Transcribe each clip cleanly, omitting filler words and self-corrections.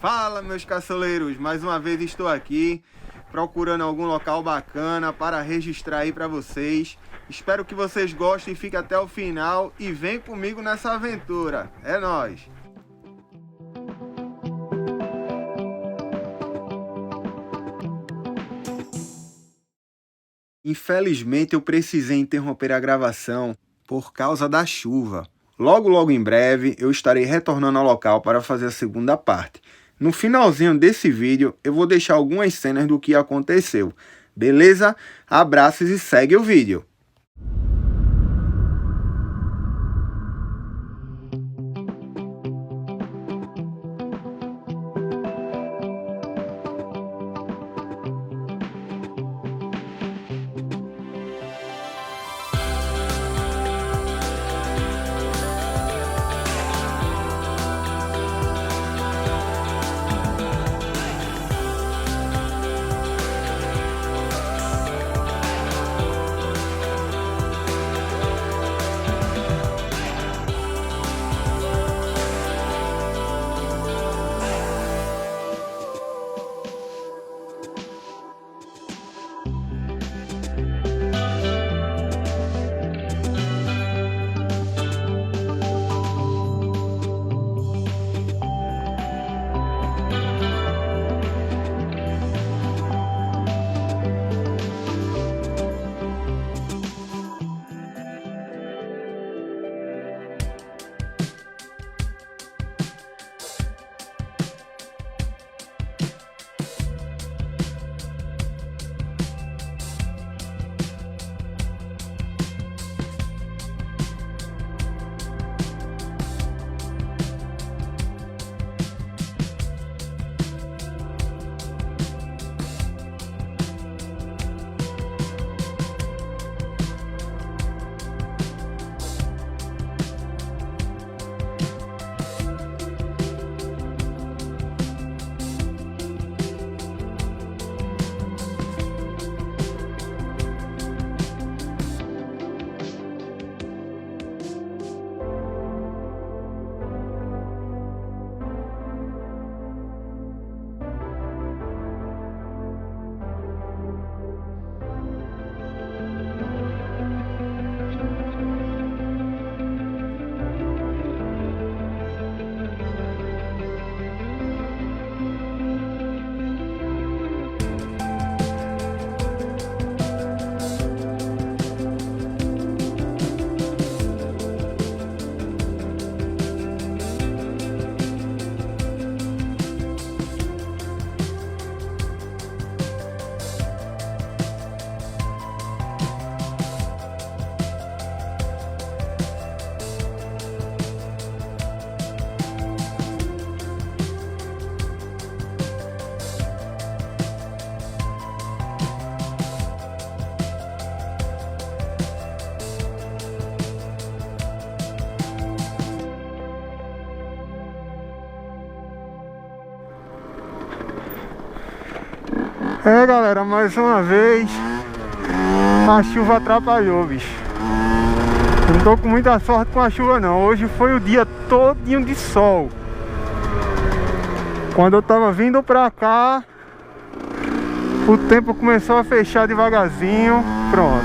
Fala, meus caçoleiros, mais uma vez estou aqui procurando algum local bacana para registrar aí para vocês. Espero que vocês gostem e fiquem até o final e vem comigo nessa aventura. É nóis! Infelizmente eu precisei interromper a gravação por causa da chuva. Logo em breve eu estarei retornando ao local para fazer a segunda parte. No finalzinho desse vídeo eu vou deixar algumas cenas do que aconteceu. Beleza? Abraços e segue o vídeo. Galera, mais uma vez a chuva atrapalhou, bicho. Eu não tô com muita sorte com a chuva não. Hoje foi o dia todinho de sol. Quando eu tava vindo pra cá, o tempo começou a fechar devagarzinho. Pronto.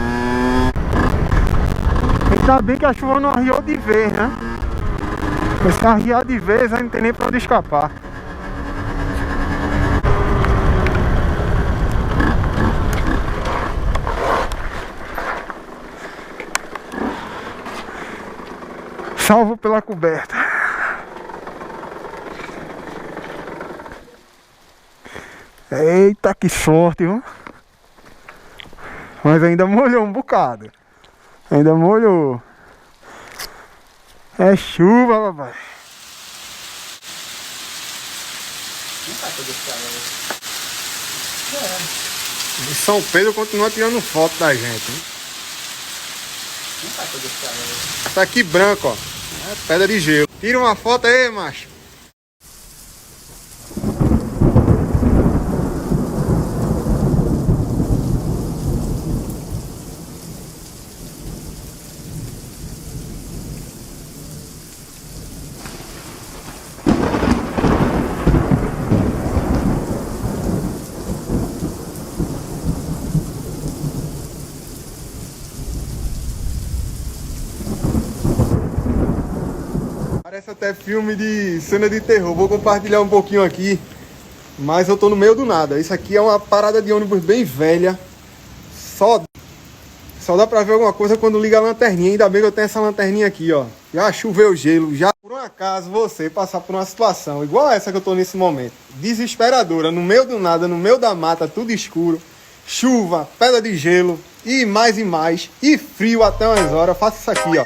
Ainda bem que a chuva não arriou de vez, né? Porque se arriar de vez, aí não tem nem pra onde escapar. Salvo pela coberta. Eita, que sorte, viu? Mas ainda molhou um bocado. Ainda molhou. É chuva, papai. E São Pedro continua tirando foto da gente, hein? Tá aqui branco, ó. É pedra de gelo. Tira uma foto aí, macho. Parece até filme de cena de terror. Vou compartilhar um pouquinho aqui, mas eu tô no meio do nada. Isso aqui é uma parada de ônibus bem velha. Só dá pra ver alguma coisa quando liga a lanterninha. Ainda bem que eu tenho essa lanterninha aqui, ó. Já choveu gelo, já por um acaso você passar por uma situação igual essa que eu tô nesse momento, desesperadora, no meio do nada, no meio da mata, tudo escuro, chuva, pedra de gelo e mais, e frio até umas horas, faça isso aqui, ó.